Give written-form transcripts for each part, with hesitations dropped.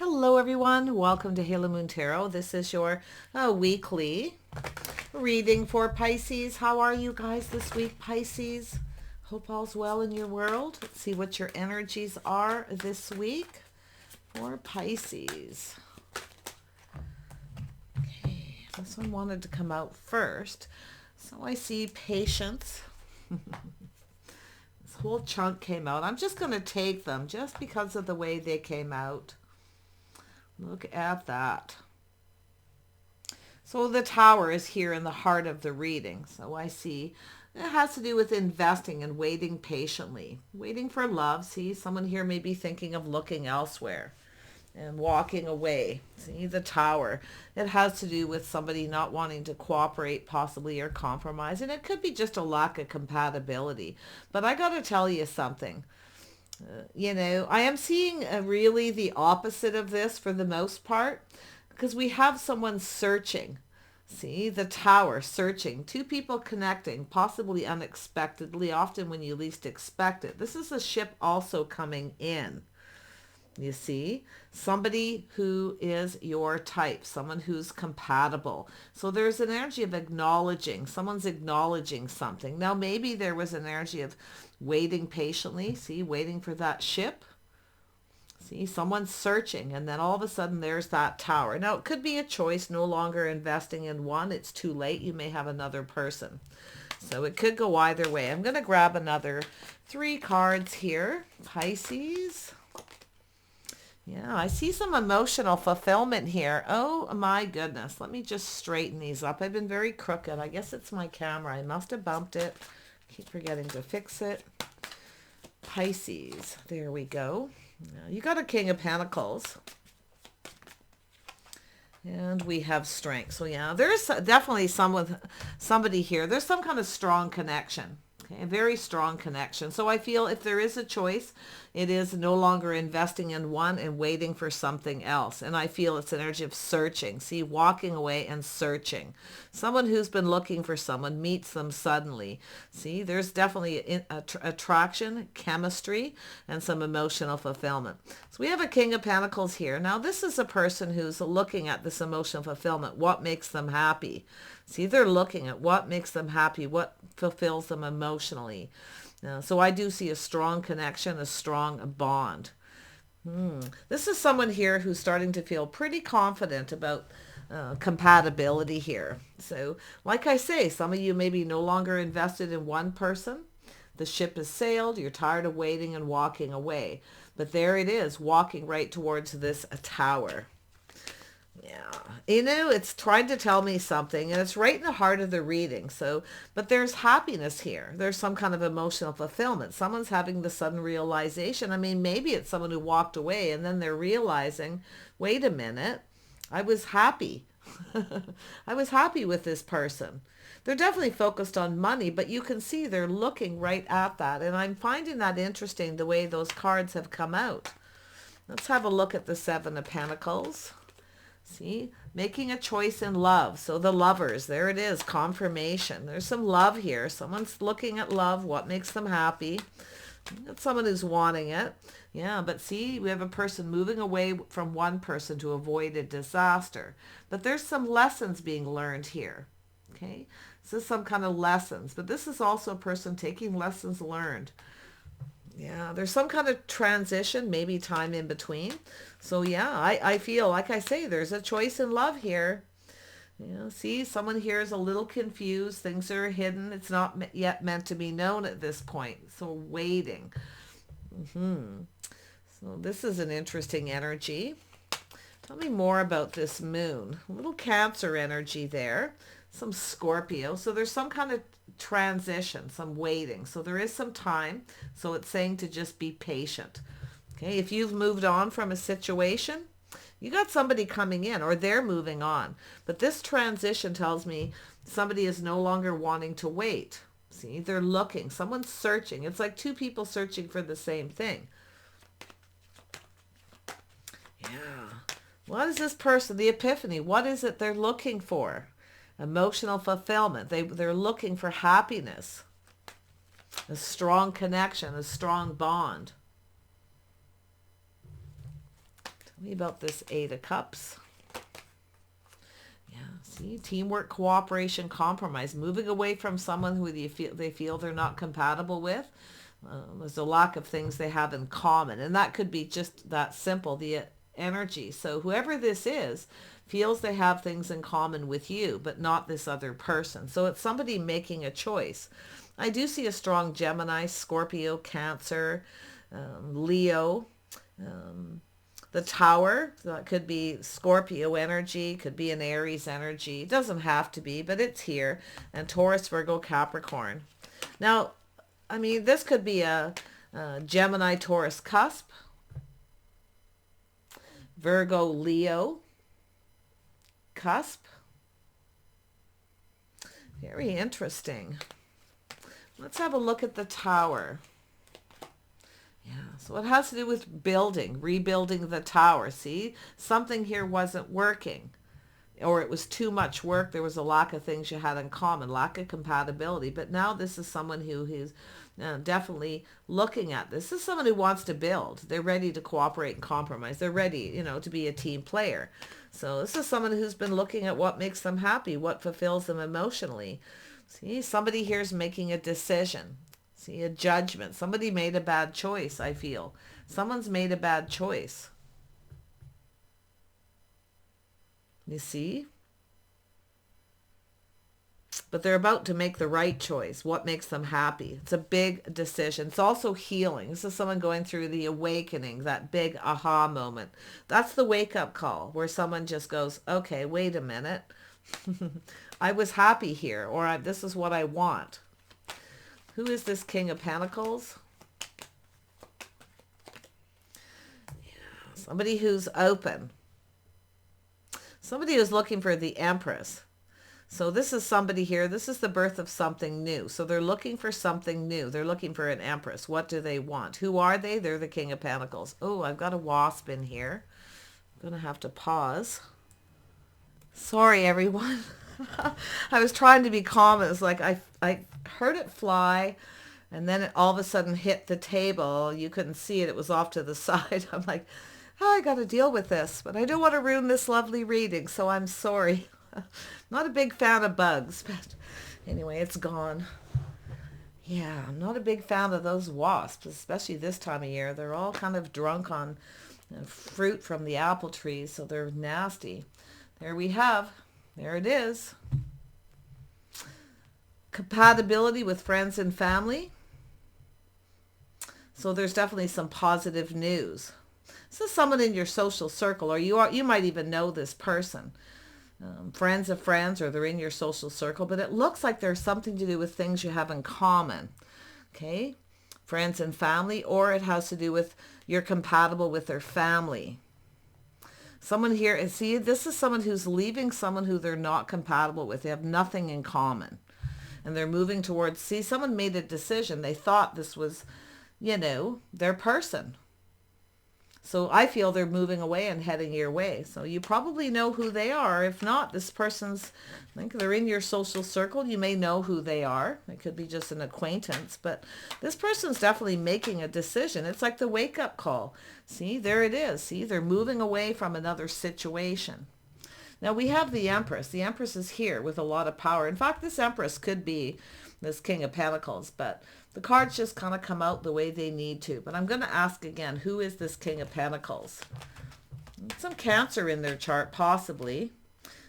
Hello everyone, welcome to Halo Moon Tarot. This is your weekly reading for Pisces. How are you guys this week, Pisces? Hope all's well in your world. Let's see what your energies are this week for Pisces. Okay, this one wanted to come out first. So I see patience. This whole chunk came out. I'm just going to take them just because of the way they came out. Look at that. So the Tower is here in the heart of the reading. So I see it has to do with investing and waiting patiently. Waiting for love. See, someone here may be thinking of looking elsewhere and walking away. See, the Tower. It has to do with somebody not wanting to cooperate possibly or compromise. And it could be just a lack of compatibility. But I got to tell you something. I am seeing really the opposite of this for the most part, because we have someone searching. See, the Tower, searching. Two people connecting, possibly unexpectedly, often when you least expect it. This is a ship also coming in. You see, somebody who is your type, someone who's compatible. So there's an energy of acknowledging, someone's acknowledging something. Now, maybe there was an energy of waiting patiently, see, waiting for that ship. See, someone's searching, and then all of a sudden there's that Tower. Now, it could be a choice, no longer investing in one. It's too late. You may have another person. So it could go either way. I'm going to grab another 3 cards here. Pisces. Yeah, I see some emotional fulfillment here. Oh my goodness. Let me just straighten these up. I've been very crooked. I guess it's my camera. I must have bumped it. Keep forgetting to fix it. Pisces. There we go. You got a King of Pentacles. And we have strength. So yeah, there's definitely somebody here. There's some kind of strong connection. Okay, a very strong connection. So I feel if there is a choice, it is no longer investing in one and waiting for something else. And I feel it's an energy of searching. See, walking away and searching. Someone who's been looking for someone meets them suddenly. See, there's definitely attraction, chemistry, and some emotional fulfillment. So we have a King of Pentacles here. Now, this is a person who's looking at this emotional fulfillment. What makes them happy? See, they're looking at what makes them happy, what fulfills them emotionally. So I do see a strong connection, a strong bond. This is someone here who's starting to feel pretty confident about compatibility here. So like I say, some of you may be no longer invested in one person. The ship has sailed. You're tired of waiting and walking away. But there it is, walking right towards this Tower. Yeah, it's trying to tell me something, and it's right in the heart of the reading. So, but there's happiness here. There's some kind of emotional fulfillment. Someone's having the sudden realization. I mean, maybe it's someone who walked away and then they're realizing, wait a minute, I was happy. I was happy with this person. They're definitely focused on money, but you can see they're looking right at that. And I'm finding that interesting, the way those cards have come out. Let's have a look at the 7 of Pentacles. See, making a choice in love. So the Lovers, there it is, confirmation. There's some love here. Someone's looking at love, what makes them happy. That's someone who's wanting it. Yeah, but see, we have a person moving away from one person to avoid a disaster. But there's some lessons being learned here. Okay, this is some kind of lessons. But this is also a person taking lessons learned. Yeah, there's some kind of transition, maybe time in between. So yeah, I feel, like I say, there's a choice in love here. See, someone here is a little confused. Things are hidden. It's not yet meant to be known at this point. So waiting. So this is an interesting energy. Tell me more about this moon. A little Cancer energy there. Some Scorpio. So there's some kind of transition, some waiting. So there is some time. So it's saying to just be patient. Okay, if you've moved on from a situation, you got somebody coming in, or they're moving on. But this transition tells me somebody is no longer wanting to wait. See, they're looking. Someone's searching. It's like 2 people searching for the same thing. Yeah. What is this person, the epiphany? What is it they're looking for? Emotional fulfillment. They're looking for happiness. A strong connection, a strong bond. me about this Eight of Cups. Yeah, see, teamwork, cooperation, compromise, moving away from someone who they feel they're not compatible with. There's a lack of things they have in common, and that could be just that simple, the energy. So whoever this is feels they have things in common with you, but not this other person. So it's somebody making a choice. I do see a strong Gemini, Scorpio, Cancer, Leo, the Tower. That could be Scorpio energy, could be an Aries energy. It doesn't have to be, but it's here. And Taurus, Virgo, Capricorn. Now, I mean, this could be a Gemini, Taurus cusp. Virgo, Leo cusp. Very interesting. Let's have a look at the Tower. Yeah, so it has to do with building, rebuilding the tower. See, something here wasn't working, or it was too much work. There was a lack of things you had in common, lack of compatibility. But now this is someone who's definitely looking at this. This is someone who wants to build. They're ready to cooperate and compromise. They're ready, to be a team player. So this is someone who's been looking at what makes them happy, what fulfills them emotionally. See, somebody here is making a decision. See, a judgment. Somebody made a bad choice, I feel. Someone's made a bad choice. You see? But they're about to make the right choice. What makes them happy? It's a big decision. It's also healing. This is someone going through the awakening, that big aha moment. That's the wake-up call where someone just goes, okay, wait a minute. I was happy here, or this is what I want. Who is this King of Pentacles? Yeah, somebody who's open. Somebody who's looking for the Empress. So this is somebody here. This is the birth of something new. So they're looking for something new. They're looking for an Empress. What do they want? Who are they? They're the King of Pentacles. Oh, I've got a wasp in here. I'm going to have to pause. Sorry, everyone. I was trying to be calm. It was like I heard it fly, and then it all of a sudden hit the table. You couldn't see it. It was off to the side. I'm like, oh, I got to deal with this, but I don't want to ruin this lovely reading, so I'm sorry. Not a big fan of bugs, but anyway, it's gone. Yeah, I'm not a big fan of those wasps, especially this time of year. They're all kind of drunk on fruit from the apple trees, so they're nasty. There we have. There it is. Compatibility with friends and family. So there's definitely some positive news. This is someone in your social circle, or you might even know this person. Friends of friends, or they're in your social circle, but it looks like there's something to do with things you have in common. Okay? Friends and family, or it has to do with you're compatible with their family. Someone here, and see, this is someone who's leaving someone who they're not compatible with. They have nothing in common. And they're moving towards, see, someone made a decision. They thought this was, their person. So I feel they're moving away and heading your way. So you probably know who they are. If not, this person's, I think they're in your social circle. You may know who they are. It could be just an acquaintance, but this person's definitely making a decision. It's like the wake-up call. See, there it is. See, they're moving away from another situation. Now we have the Empress. The Empress is here with a lot of power. In fact, this Empress could be this King of Pentacles, but the cards just kind of come out the way they need to. But I'm going to ask again, who is this King of Pentacles? Some Cancer in their chart, possibly.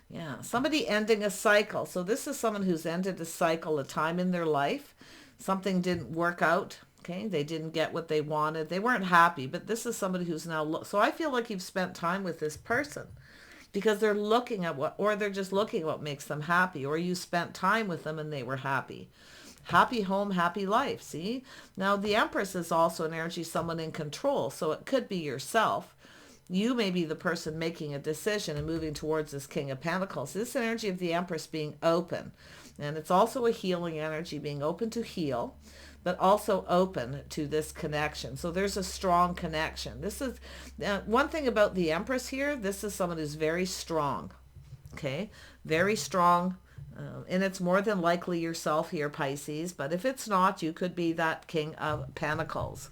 Yeah, somebody ending a cycle. So this is someone who's ended a cycle, a time in their life. Something didn't work out. Okay, they didn't get what they wanted. They weren't happy, but this is somebody who's now... So I feel like you've spent time with this person because they're looking at what... Or they're just looking at what makes them happy. Or you spent time with them and they were happy. Happy home, happy life, see? Now, the Empress is also an energy, someone in control, so it could be yourself. You may be the person making a decision and moving towards this King of Pentacles. This energy of the Empress being open, and it's also a healing energy, being open to heal, but also open to this connection. So there's a strong connection. This is one thing about the Empress here. This is someone who's very strong, okay? Very strong. And it's more than likely yourself here, Pisces. But if it's not, you could be that King of Pentacles.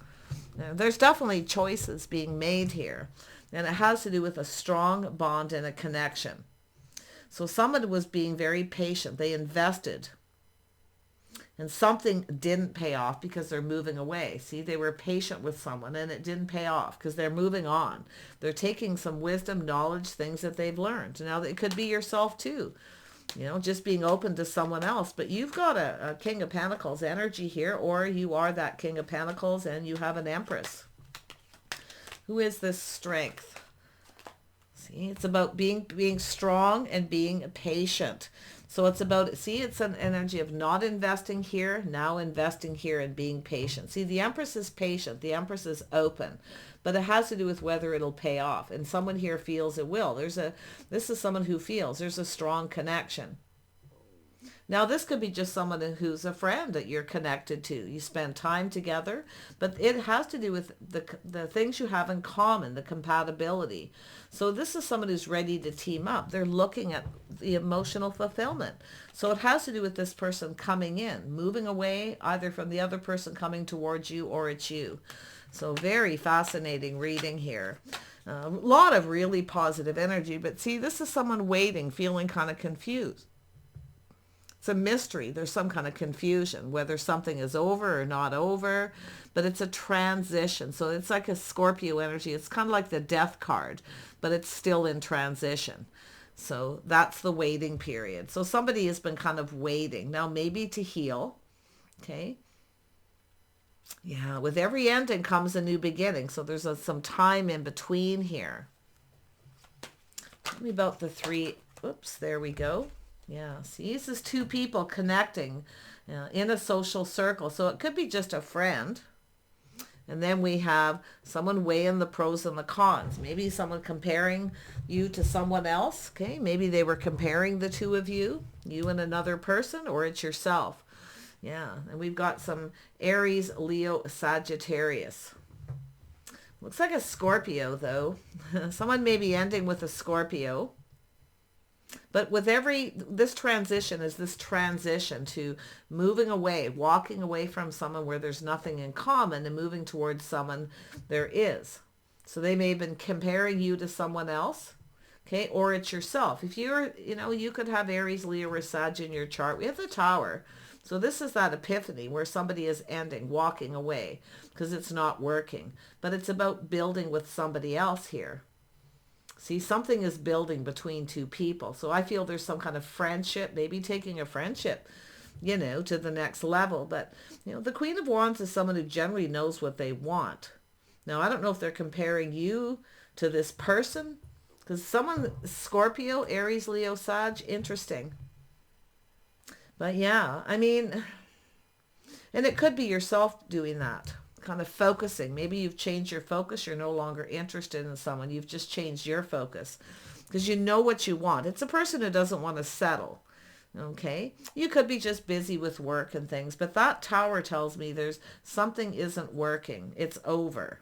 There's definitely choices being made here. And it has to do with a strong bond and a connection. So someone was being very patient. They invested. And something didn't pay off because they're moving away. See, they were patient with someone and it didn't pay off because they're moving on. They're taking some wisdom, knowledge, things that they've learned. Now, it could be yourself too. You know, just being open to someone else. But you've got a King of Pentacles energy here, or you are that King of Pentacles and you have an Empress. Who is this strength? See, it's about being strong and being patient. So it's about, see, it's an energy of not investing here, now investing here and being patient. See, the Empress is patient. The Empress is open. But it has to do with whether it'll pay off. And someone here feels it will. This is someone who feels there's a strong connection. Now, this could be just someone who's a friend that you're connected to. You spend time together, but it has to do with the things you have in common, the compatibility. So this is someone who's ready to team up. They're looking at the emotional fulfillment. So it has to do with this person coming in, moving away, either from the other person coming towards you or it's you. So very fascinating reading here. A lot of really positive energy, but see, this is someone waiting, feeling kind of confused. It's a mystery. There's some kind of confusion, whether something is over or not over, but it's a transition. So it's like a Scorpio energy. It's kind of like the death card, but it's still in transition. So that's the waiting period. So somebody has been kind of waiting now, maybe to heal. Okay. Yeah. With every ending comes a new beginning. So there's some time in between here. Tell me about the three. Oops, there we go. Yeah, see, this is two people connecting in a social circle. So it could be just a friend. And then we have someone weighing the pros and the cons. Maybe someone comparing you to someone else. Okay, maybe they were comparing the two of you and another person, or it's yourself. Yeah, and we've got some Aries, Leo, Sagittarius. Looks like a Scorpio, though. Someone may be ending with a Scorpio. But with this transition is this transition to moving away, walking away from someone where there's nothing in common and moving towards someone there is. So they may have been comparing you to someone else, okay, or it's yourself. If you're, you could have Aries, Leo, or Sag in your chart. We have the Tower. So this is that epiphany where somebody is ending, walking away because it's not working. But it's about building with somebody else here. See, something is building between two people. So I feel there's some kind of friendship, maybe taking a friendship, to the next level. But, the Queen of Wands is someone who generally knows what they want. Now, I don't know if they're comparing you to this person. Because someone, Scorpio, Aries, Leo, Sag, interesting. But yeah, I mean, and it could be yourself doing that. Kind of focusing. Maybe you've changed your focus. You're no longer interested in someone. You've just changed your focus because you know what you want. It's a person who doesn't want to settle. Okay. You could be just busy with work and things, but that Tower tells me there's something isn't working. It's over.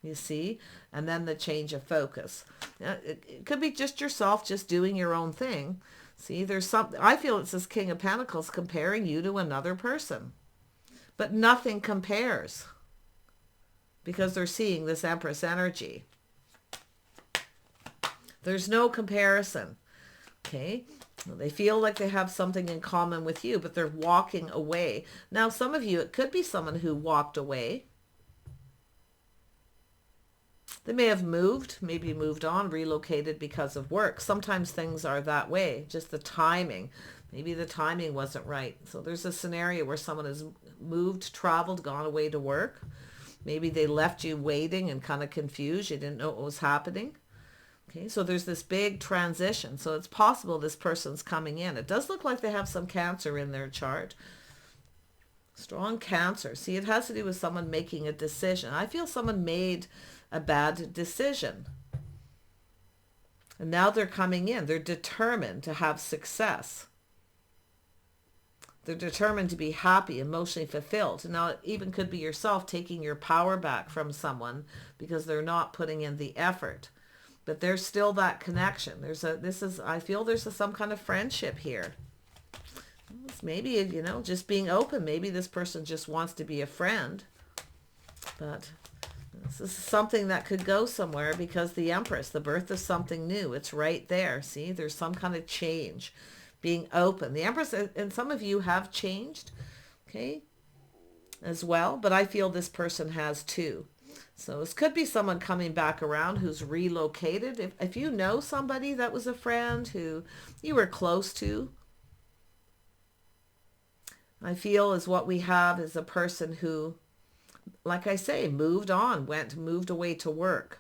You see? And then the change of focus. It could be just yourself, just doing your own thing. See, there's something, I feel it's this King of Pentacles comparing you to another person, but nothing compares. Because they're seeing this Empress energy. There's no comparison. Okay. They feel like they have something in common with you, but they're walking away. Now, some of you, it could be someone who walked away. They may have moved, maybe moved on, relocated because of work. Sometimes things are that way, just the timing. Maybe the timing wasn't right. So there's a scenario where someone has moved, traveled, gone away to work. Maybe they left you waiting and kind of confused. You didn't know what was happening. Okay, so there's this big transition. So it's possible this person's coming in. It does look like they have some Cancer in their chart. Strong Cancer. See, it has to do with someone making a decision. I feel someone made a bad decision. And now they're coming in. They're determined to have success. They're determined to be happy, emotionally fulfilled. Now, it even could be yourself taking your power back from someone because they're not putting in the effort. But there's still that connection. I feel there's some kind of friendship here. It's maybe, just being open. Maybe this person just wants to be a friend. But This is something that could go somewhere because the Empress, the birth of something new, it's right there. See, there's some kind of change, being open. The Empress, and some of you have changed, okay, as well, but I feel this person has too. So this could be someone coming back around who's relocated. If you know somebody that was a friend who you were close to, I feel is what we have is a person who, like I say, moved on, moved away to work.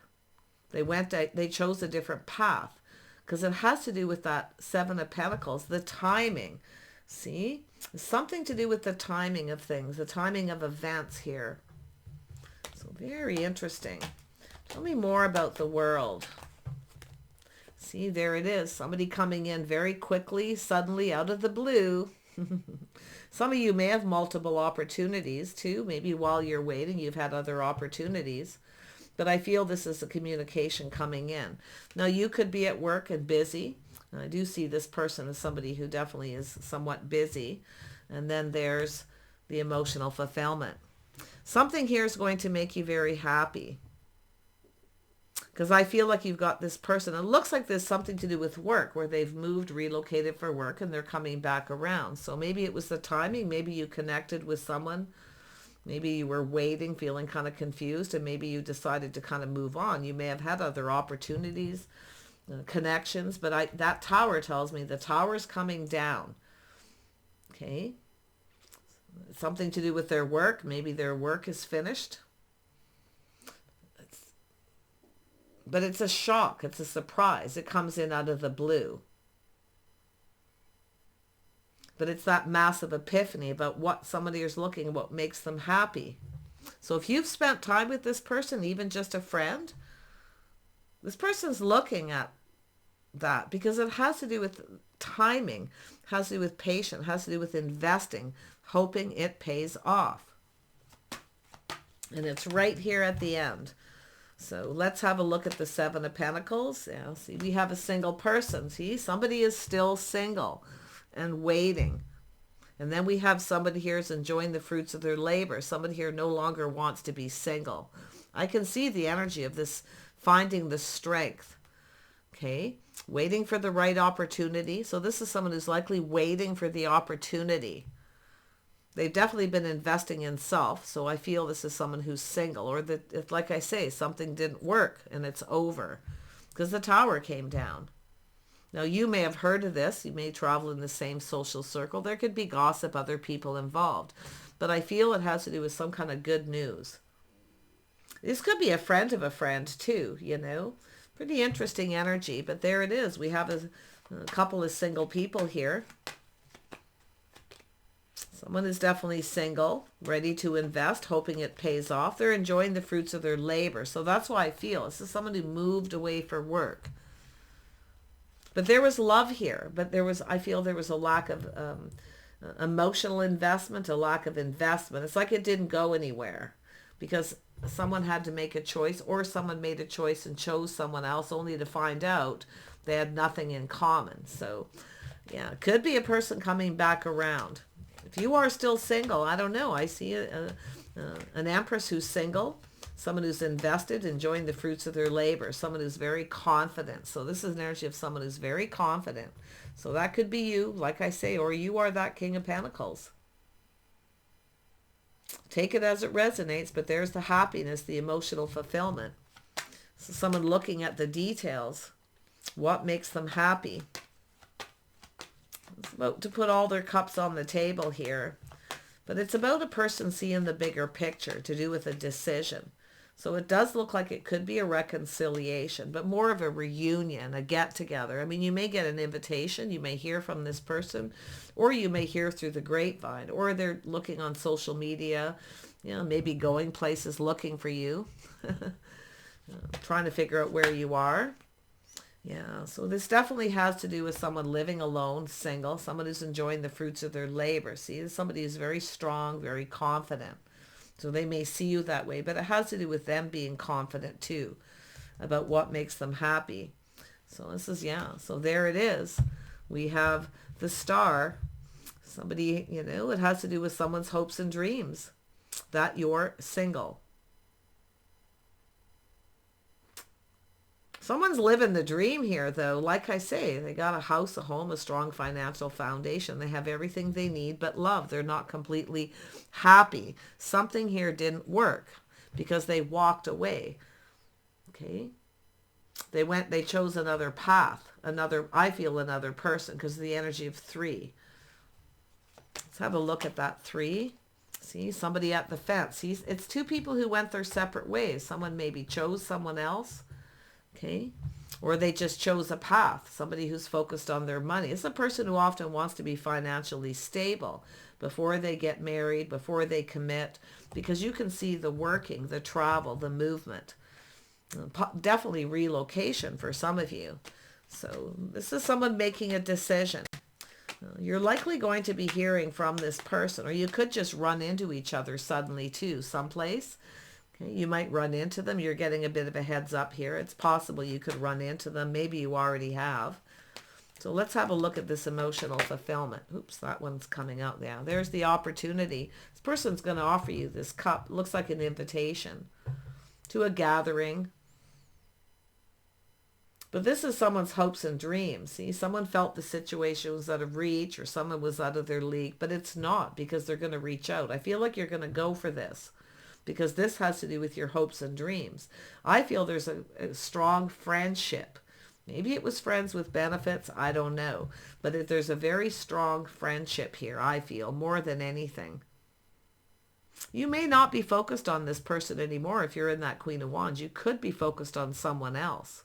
They chose a different path because it has to do with that Seven of Pentacles, the timing. See, it's something to do with the timing of things, the timing of events here. So very interesting. Tell me more about the world. See, there it is. Somebody coming in very quickly, suddenly, out of the blue. Some of you may have multiple opportunities too. Maybe while you're waiting, you've had other opportunities. But I feel this is a communication coming in. Now, you could be at work and busy. I do see this person as somebody who definitely is somewhat busy. And then there's the emotional fulfillment. Something here is going to make you very happy. Because I feel like you've got this person. It looks like there's something to do with work where they've moved, relocated for work, and they're coming back around. So maybe it was the timing. Maybe you connected with someone. Maybe you were waiting, feeling kind of confused, and maybe you decided to kind of move on. You may have had other opportunities, connections, but that tower tells me the tower's coming down. Okay. Something to do with their work. Maybe their work is finished. But it's a shock. It's a surprise. It comes in out of the blue. But it's that massive epiphany about what somebody is looking, what makes them happy. So if you've spent time with this person, even just a friend, this person's looking at that because it has to do with timing, has to do with patience, has to do with investing, hoping it pays off. And it's right here at the end. So let's have a look at the Seven of Pentacles. Yeah, see, we have a single person. See, somebody is still single and waiting. And then we have somebody here is enjoying the fruits of their labor. Somebody here no longer wants to be single. I can see the energy of this, finding the strength. Okay, waiting for the right opportunity. So this is someone who's likely waiting for the opportunity. They've definitely been investing in self. So I feel this is someone who's single, or that, if, like I say, something didn't work and it's over because the tower came down. Now, you may have heard of this. You may travel in the same social circle. There could be gossip, other people involved. But I feel it has to do with some kind of good news. This could be a friend of a friend too, you know. Pretty interesting energy. But there it is. We have a couple of single people here. Someone is definitely single, ready to invest, hoping it pays off. They're enjoying the fruits of their labor. So that's why I feel this is someone who moved away for work. But there was love here. But I feel there was a lack of emotional investment, a lack of investment. It's like it didn't go anywhere because someone had to make a choice, or someone made a choice and chose someone else only to find out they had nothing in common. So yeah, it could be a person coming back around. If you are still single, I don't know. I see an Empress who's single, someone who's invested, enjoying the fruits of their labor, someone who's very confident. So this is an energy of someone who's very confident. So that could be you, like I say, or you are that King of Pentacles. Take it as it resonates, but there's the happiness, the emotional fulfillment. So someone looking at the details, what makes them happy. It's about to put all their cups on the table here. But it's about a person seeing the bigger picture, to do with a decision. So it does look like it could be a reconciliation, but more of a reunion, a get-together. I mean, you may get an invitation. You may hear from this person, or you may hear through the grapevine, or they're looking on social media, you know, maybe going places looking for you, trying to figure out where you are. Yeah, so this definitely has to do with someone living alone, single, someone who's enjoying the fruits of their labor. See, somebody who's very strong, very confident. So they may see you that way, but it has to do with them being confident too about what makes them happy. So this is, yeah, so there it is. We have the Star. Somebody, you know, it has to do with someone's hopes and dreams, that you're single. Someone's living the dream here, though. Like I say, they got a house, a home, a strong financial foundation. They have everything they need but love. They're not completely happy. Something here didn't work because they walked away. Okay? They chose another path, I feel another person because of the energy of 3. Let's have a look at that 3. See, somebody at the fence. It's 2 people who went their separate ways. Someone maybe chose someone else. Okay. Or they just chose a path. Somebody who's focused on their money. It's a person who often wants to be financially stable before they get married, before they commit, because you can see the working, the travel, the movement. Definitely relocation for some of you. So this is someone making a decision. You're likely going to be hearing from this person, or you could just run into each other suddenly too, someplace. Okay, you might run into them. You're getting a bit of a heads up here. It's possible you could run into them. Maybe you already have. So let's have a look at this emotional fulfillment. Oops, that one's coming out now. There's the opportunity. This person's going to offer you this cup. It looks like an invitation to a gathering. But this is someone's hopes and dreams. See, someone felt the situation was out of reach or someone was out of their league, but it's not because they're going to reach out. I feel like you're going to go for this, because this has to do with your hopes and dreams. I feel there's a strong friendship. Maybe it was friends with benefits. I don't know. But there's a very strong friendship here, I feel, more than anything. You may not be focused on this person anymore if you're in that Queen of Wands. You could be focused on someone else.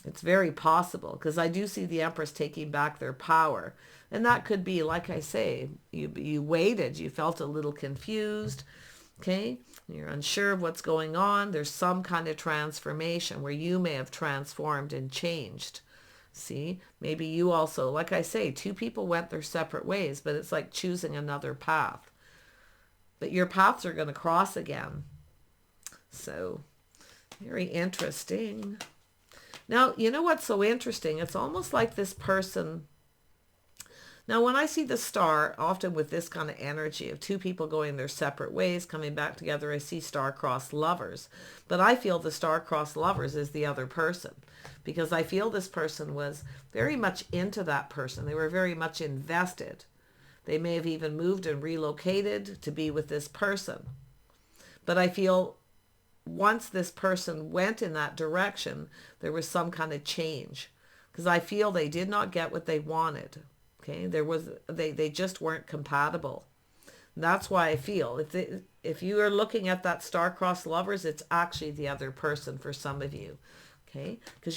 It's very possible because I do see the Empress taking back their power. And that could be, like I say, you waited, you felt a little confused, okay? You're unsure of what's going on. There's some kind of transformation where you may have transformed and changed. See, maybe you also, like I say, 2 people went their separate ways, but it's like choosing another path. But your paths are going to cross again. So, very interesting. Now, you know what's so interesting? It's almost like this person... Now, when I see the star, often with this kind of energy of 2 people going their separate ways, coming back together, I see star-crossed lovers. But I feel the star-crossed lovers is the other person, because I feel this person was very much into that person. They were very much invested. They may have even moved and relocated to be with this person. But I feel once this person went in that direction, there was some kind of change, because I feel they did not get what they wanted. Okay, they just weren't compatible. And that's why I feel if you are looking at that star-crossed lovers, it's actually the other person for some of you. Okay, because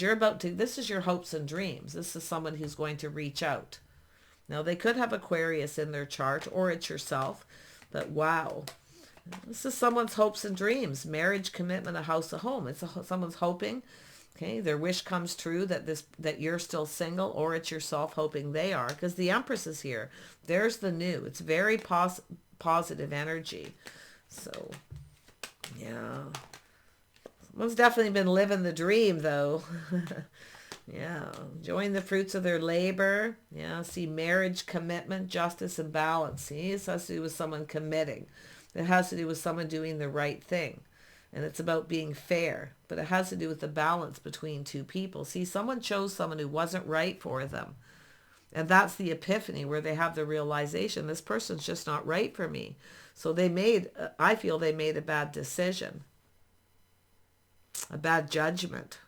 this is your hopes and dreams. This is someone who's going to reach out. Now, they could have Aquarius in their chart, or it's yourself, but wow. This is someone's hopes and dreams. Marriage, commitment, a house, a home. Someone's hoping, okay, their wish comes true that you're still single, or it's yourself hoping they are, because the Empress is here. There's the new. It's very positive energy. So, yeah. Someone's definitely been living the dream, though. Yeah, enjoying the fruits of their labor. Yeah, see, marriage, commitment, justice, and balance. See, this has to do with someone committing. It has to do with someone doing the right thing. And it's about being fair. But it has to do with the balance between 2 people. See, someone chose someone who wasn't right for them. And that's the epiphany where they have the realization, this person's just not right for me. So I feel they made a bad decision. A bad judgment.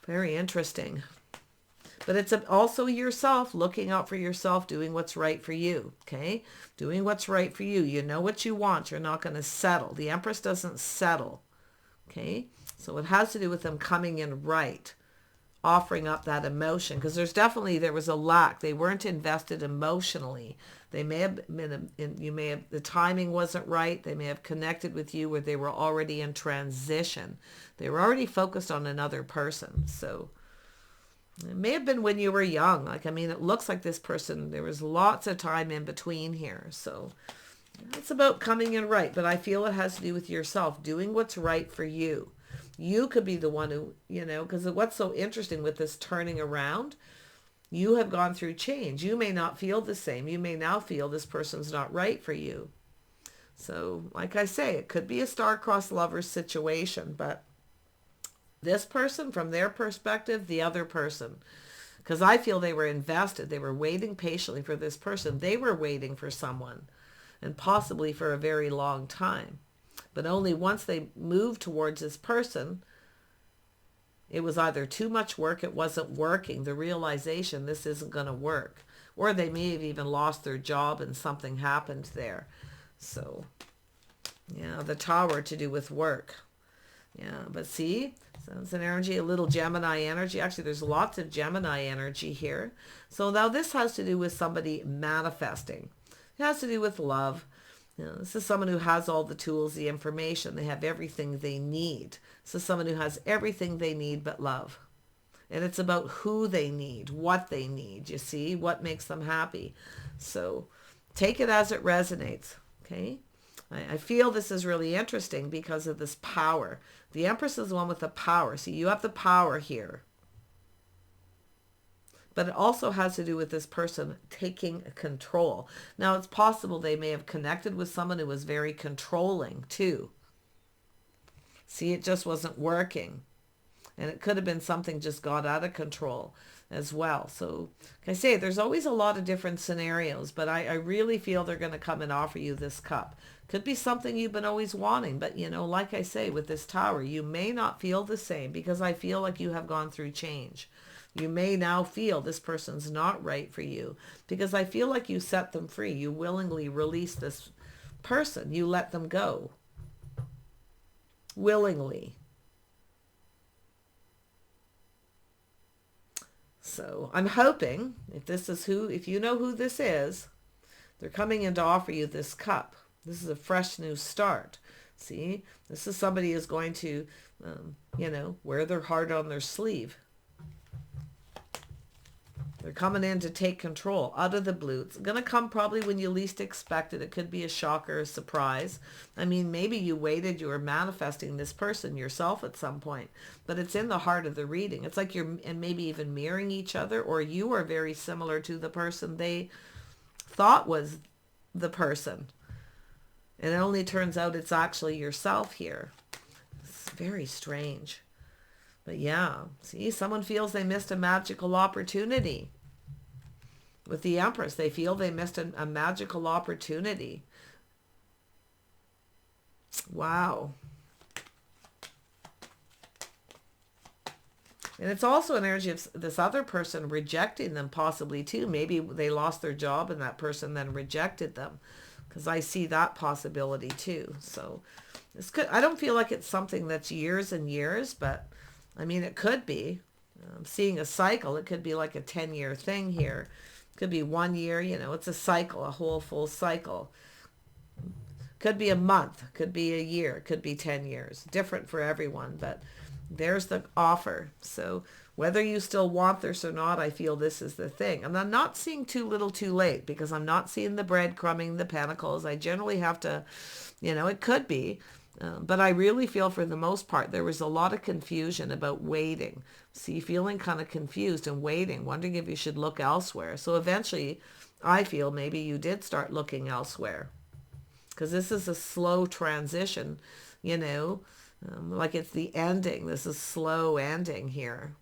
Very interesting. But it's also yourself, looking out for yourself, doing what's right for you, okay? Doing what's right for you. You know what you want. You're not going to settle. The Empress doesn't settle, okay? So it has to do with them coming in right, offering up that emotion, because there was a lack. They weren't invested emotionally. They may have been, the timing wasn't right. They may have connected with you where they were already in transition. They were already focused on another person, so... It may have been when you were young. It looks like this person, there was lots of time in between here. So it's about coming in right. But I feel it has to do with yourself, doing what's right for you. You could be the one who, because what's so interesting with this turning around, you have gone through change. You may not feel the same. You may now feel this person's not right for you. So like I say, it could be a star-crossed lovers situation, but this person, from their perspective, the other person, because I feel they were invested. They were waiting patiently for this person. They were waiting for someone, and possibly for a very long time. But only once they moved towards this person, it was either too much work, it wasn't working, the realization this isn't going to work. Or they may have even lost their job and something happened there. So, yeah, the Tower to do with work. Yeah, but see, so it's an energy, a little Gemini energy. Actually, there's lots of Gemini energy here. So now this has to do with somebody manifesting. It has to do with love. You know, this is someone who has all the tools, the information. They have everything they need. This is someone who has everything they need but love. And it's about who they need, what they need, you see, what makes them happy. So take it as it resonates, okay? I feel this is really interesting because of this power. The Empress is the one with the power. See, you have the power here. But it also has to do with this person taking control. Now, it's possible they may have connected with someone who was very controlling too. See, it just wasn't working. And it could have been something just got out of control as well. So, like I say, there's always a lot of different scenarios, but I really feel they're going to come and offer you this cup. Could be something you've been always wanting, but you know, like I say, with this Tower, you may not feel the same because I feel like you have gone through change. You may now feel this person's not right for you because I feel like you set them free. You willingly release this person. You let them go. Willingly. So I'm hoping if you know who this is, they're coming in to offer you this cup. This is a fresh new start. See, this is somebody who's going to, wear their heart on their sleeve. They're coming in to take control out of the blue. It's going to come probably when you least expect it. It could be a shock or a surprise. I mean, maybe you waited, you were manifesting this person yourself at some point, but it's in the heart of the reading. It's like you're, and maybe even mirroring each other, or you are very similar to the person they thought was the person. And it only turns out it's actually yourself here. It's very strange. But yeah, see, someone feels they missed a magical opportunity. With the Empress, they feel they missed a magical opportunity. Wow. And it's also an energy of this other person rejecting them possibly too. Maybe they lost their job and that person then rejected them. Because I see that possibility too. So this could, I don't feel like it's something that's years and years, but I mean, it could be. I'm seeing a cycle. It could be like a 10-year thing here. It could be 1 year, it's a cycle, a whole full cycle. Could be a month, could be a year, could be 10 years. Different for everyone, but there's the offer. So whether you still want this or not, I feel this is the thing. And I'm not seeing too little too late because I'm not seeing the breadcrumbing, the pentacles. I generally have to, it could be. But I really feel for the most part, there was a lot of confusion about waiting. See, feeling kind of confused and waiting, wondering if you should look elsewhere. So eventually, I feel maybe you did start looking elsewhere. Because this is a slow transition, like it's the ending. This is slow ending here.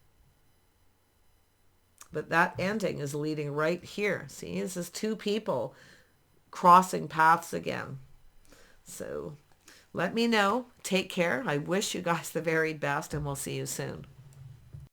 But that ending is leading right here. See, this is two people crossing paths again. So let me know. Take care. I wish you guys the very best, and we'll see you soon.